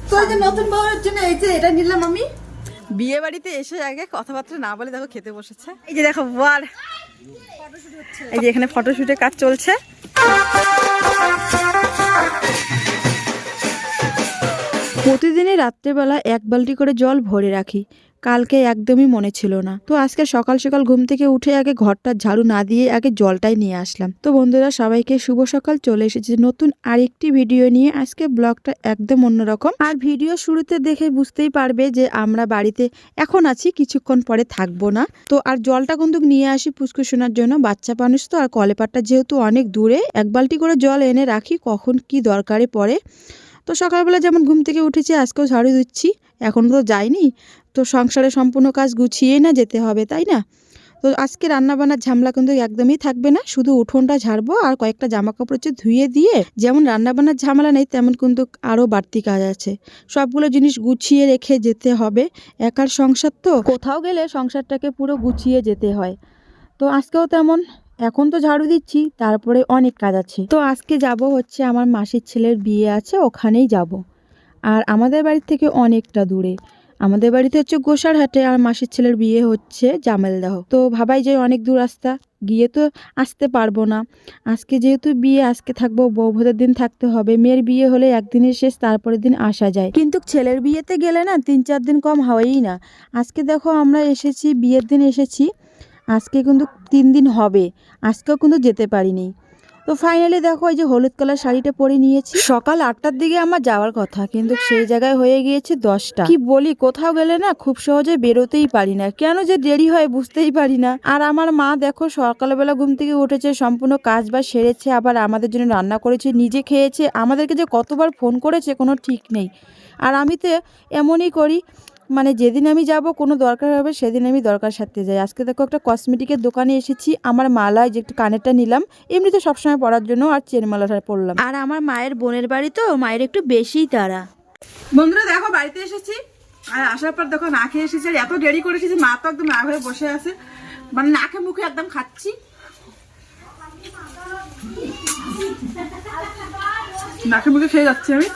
তো এই যে নতুন বউয়ের জন্য এই যে এটা নিলাম আমি। বিয়ে বাড়িতে এসে আগে কথাবার্তা না বলে দেখো খেতে বসেছে। এই যে দেখো ওয়ার এই যে এখানে ফটোশুটের কাজ চলছে। প্রতিদিনই রাত্রেবেলা 1 বালতি করে জল ভরে রাখি। কালকে একদমই মনে ছিল না, তো আজকে সকাল সকাল ঘুম থেকে উঠে আগে ঘরটা ঝাড়ু না দিয়ে আগে জলটাই নিয়ে আসলাম। তো বন্ধুরা সবাইকে শুভ সকাল, চলে এসেছে নতুন আরেকটি ভিডিও নিয়ে। আজকে ব্লগটা একদম অন্যরকম, আর ভিডিও শুরুতে দেখে বুঝতেই পারবে যে আমরা বাড়িতে এখন আছি, কিছুক্ষণ পরে থাকবো না। তো আর জলটা কিন্তু নিয়ে আসি পুষ্কুশোনার জন্য, বাচ্চা মানুষ তো, আর কলেপাটটা যেহেতু অনেক দূরে 1 বালতি করে জল এনে রাখি কখন কি দরকারে পড়ে। তো সকালবেলা যেমন ঘুম থেকে উঠেছি, আজকেও ঝাড়ু দিচ্ছি, এখন তো যাইনি, তো সংসারে সম্পূর্ণ কাজ গুছিয়ে না যেতে হবে, তাই না? তো আজকে রান্নাবান্নার ঝামেলা কিন্তু একদমই থাকবে না, শুধু উঠোনটা ঝাড়বো আর কয়েকটা জামা কাপড় হচ্ছে ধুয়ে দিয়ে। যেমন রান্নাবান্নার ঝামেলা নেই, তেমন কিন্তু আরও বাড়তি কাজ আছে, সবগুলো জিনিস গুছিয়ে রেখে যেতে হবে। একার সংসার তো, কোথাও গেলে সংসারটাকে পুরো গুছিয়ে যেতে হয়। তো আজকেও তেমন, এখন তো ঝাড়ু দিচ্ছি, তারপরে অনেক কাজ আছে। তো আজকে যাব হচ্ছে আমার মাসির ছেলের বিয়ে আছে, ওখানেই যাব। আর আমাদের বাড়ি থেকে অনেকটা দূরে, আমাদের বাড়িতে হচ্ছে গোসারহাটে, আর মাসির ছেলের বিয়ে হচ্ছে জামেলদাহ। তো ভাবাই যায় অনেক দূর রাস্তা, গিয়ে তো আসতে পারবো না। আজকে যেহেতু বিয়ে, আজকে থাকবো, বৌভাতের দিন থাকতে হবে। মেয়ের বিয়ে হলে একদিনের শেষ, তারপরের দিন আসা যায়, কিন্তু ছেলের বিয়েতে গেলে না 3-4 দিন কম হয়ই না। আজকে দেখো আমরা এসেছি, বিয়ের দিন এসেছি, আজকে কিন্তু 3 দিন হবে, আজকেও কিন্তু যেতে পারিনি। তো ফাইনালি দেখো এই যে হলুদ কালার শাড়িটা পরে নিয়েছি। সকাল 8টার দিকে আমার যাওয়ার কথা, কিন্তু সেই জায়গায় হয়ে গিয়েছে 10টা। কি বলি, কোথাও গেলে না খুব সহজে বেরোতেই পারি না, কেন যে দেরি হয় বুঝতেই পারি না। আর আমার মা দেখো সকালবেলা ঘুম থেকে উঠেছে, সম্পূর্ণ কাজ বাজ সেরেছে, আবার আমাদের জন্য রান্না করেছে, নিজে খেয়েছে, আমাদেরকে যে কতবার ফোন করেছে কোনো ঠিক নেই। আর আমি তো এমনই করি, মানে যেদিন আমি যাব কোনো দরকার হবে সেদিন আমি দরকার সারতে যাই। আজকে দেখো একটা কসমেটিকের দোকানে এসেছি, আমার মালায় যে একটু কানেরটা নিলাম, এমনিতে সবসময় পরার জন্য, আর চেন মালাটা পরলাম। আর আমার মায়ের বোনের বাড়ি তো, মায়ের একটু বেশিই তাড়া। বন্ধুরা দেখো বাড়িতে এসেছি, আর আসার পর দেখো না খেয়ে এসেছি, আর এত দেরি করে এসেছি, মা তো একদম না হয়ে বসে আছে, মানে নাকে মুখে একদম খাচ্ছি, নাকে মুখে খেয়ে যাচ্ছি আমি।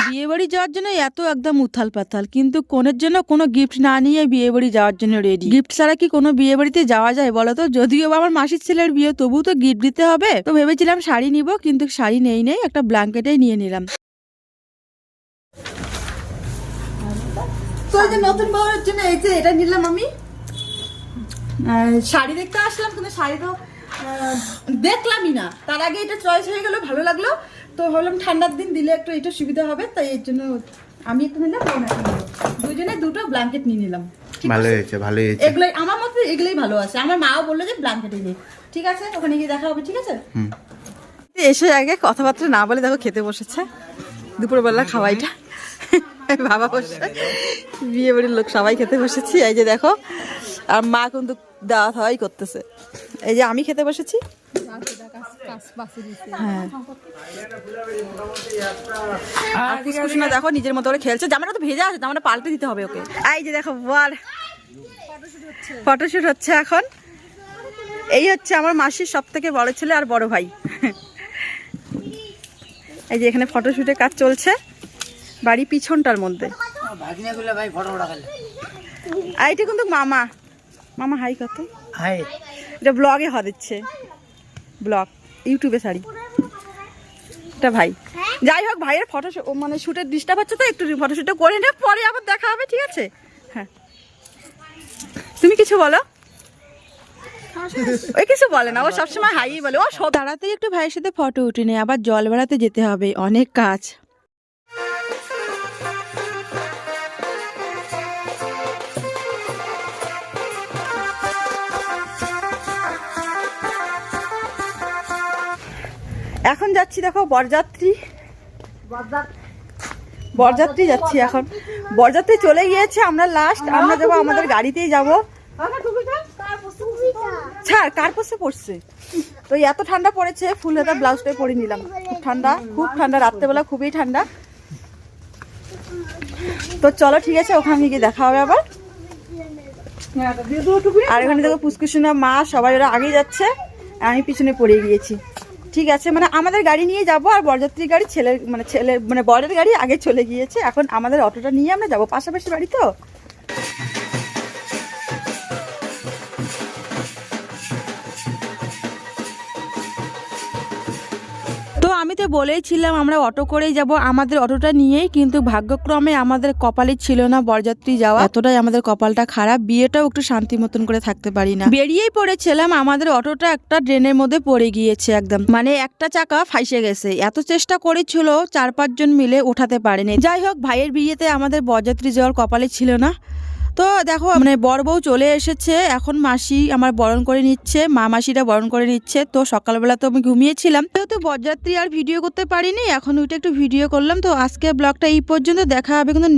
বিয়ে বাড়ি যাওয়ার জন্য এত একদম উথাল পাথাল, কিন্তু কোনের জন্য কোনো গিফট না নিয়ে বিয়ে বাড়ি যাওয়ার জন্য রেডি। গিফট ছাড়া কি কোনো বিয়ে বাড়িতে যাওয়া যায় বলো তো? যদিও আমার মাসির ছেলের বিয়ে, তবু তো গিফট দিতে হবে। তো ভেবেছিলাম শাড়ি নিব, কিন্তু শাড়ি নেই, একটা ব্ল্যাঙ্কেটাই নিয়ে নিলাম। তো এই যে নতুন বউয়ের জন্য এই যে এটা নিলাম আমি। শাড়ি দেখতে আসলাম, কিন্তু শাড়ি তো দেখলামই না, তার আগে এটা চয়েস হয়ে গেল, ভালো লাগলো, তো ভাবলাম ঠান্ডার দিন দিলে একটু এটা সুবিধা হবে, তাই এর জন্য আমি একটু নিলাম, দুজনে দুটো ব্ল্যাঙ্কেট নিয়ে নিলাম। ভালো হয়েছে, ভালো হয়েছে, এগুলোই আমার মতে, এগুলোই ভালো আছে। আমার মাও বললো যে ব্ল্যাঙ্কেটই নিয়ে, ঠিক আছে, ওখানে গিয়ে দেখা হবে, ঠিক আছে। এসে আগে কথাবার্তা না বলে দেখো খেতে বসেছে, দুপুরবেলা খাওয়াইটা বাবা বসে, বিয়ে বাড়ির লোক সবাই খেতে বসেছি। এই যে দেখো, আর মা কিন্তু দাওয়া খাওয়াই করতেছে। এই যে আমি খেতে বসেছি, হ্যাঁ, আর কুসকুসনা দেখো নিজের মতো করে খেলছে, জামাটা তো ভেজা আছে, জামাটা পাল্টে দিতে হবে ওকে। এই যে দেখো ওয়ার ফটোশুট হচ্ছে এখন। এই হচ্ছে আমার মাসির সব থেকে বড় ছেলে আর বড় ভাই। এই যে এখানে ফটোশুটের কাজ চলছে বাড়ি পিছনটার মধ্যে। এইটা কিন্তু মামা, মামা হাই কত, হাই, এটা ব্লগে দিচ্ছে, ব্লগ ইউটিউবে ছাড়ি, এটা ভাই। যাই হোক, ভাইয়ের ফটো মানে শুটের ডিস্টার্ব হচ্ছে, তো একটু ফটোশুটটা করে নে, পরে আবার দেখা হবে, ঠিক আছে। হ্যাঁ, তুমি কিছু বলো। ওই কিছু বলে না, ও সবসময় হাই বলে। ও তাড়াতাড়ি একটু ভাইয়ের সাথে ফটো উঠে নেই, আবার জল বেড়াতে যেতে হবে, অনেক কাজ। এখন যাচ্ছি দেখো বরযাত্রী যাচ্ছি এখন। বরযাত্রী চলে গিয়েছে, আমরা লাস্ট, আমরা যাবো আমাদের গাড়িতেই যাবো। ছাড়, কার পোষে পড়ছে, তো এত ঠান্ডা পড়েছে, ফুল হাতা ব্লাউজটাই পরে নিলাম, খুব ঠান্ডা, খুব ঠান্ডা, রাত্রেবেলা খুবই ঠান্ডা। তো চলো ঠিক আছে, ওখানে গিয়ে দেখা হবে আবার। আর এখানে দেখো পুষ্কুসোনা, মা, সবাই ওরা আগে যাচ্ছে, আমি পিছনে পড়ে গিয়েছি। ঠিক আছে, মানে আমাদের গাড়ি নিয়ে যাব আর বরযাত্রীর গাড়ি ছেলের মানে বরের গাড়ি আগে চলে গিয়েছে, এখন আমাদের অটোটা নিয়ে আমরা যাব, পাশাপাশি বাড়ি তো। তো আমি তো বলেইছিলাম আমরা অটো করেই যাব, আমাদের অটোটা নিয়েই, কিন্তু ভাগ্যক্রমে আমাদের কপালে ছিল না বরযাত্রী যাওয়া, এতটাই আমাদের কপালটা খারাপ, বিয়েটাও একটু শান্তি মতন করে থাকতে পারি না। বেরিয়েই পড়েছিলাম, আমাদের অটোটা একটা ড্রেনের মধ্যে পড়ে গিয়েছে, একদম মানে একটা চাকা ফাইসে গেছে, এত চেষ্টা করেছিল 4-5 জন মিলে ওঠাতে পারেনি। যাই হোক, ভাইয়ের বিয়েতে আমাদের বরযাত্রী যাওয়ার কপালে ছিল না। তো দেখো মানে বর বউ চলে এসেছে, এখন মাসি আমার বরণ করে নিচ্ছে, মা মাসিরা বরণ করে নিচ্ছে। তো সকালবেলা তো আমি ঘুমিয়েছিলাম, যেহেতু বরযাত্রী আর ভিডিও করতে পারিনি, এখন ওইটা একটু ভিডিও করলাম। তো আজকে ব্লগটা এই পর্যন্ত, দেখা হবে কিন্তু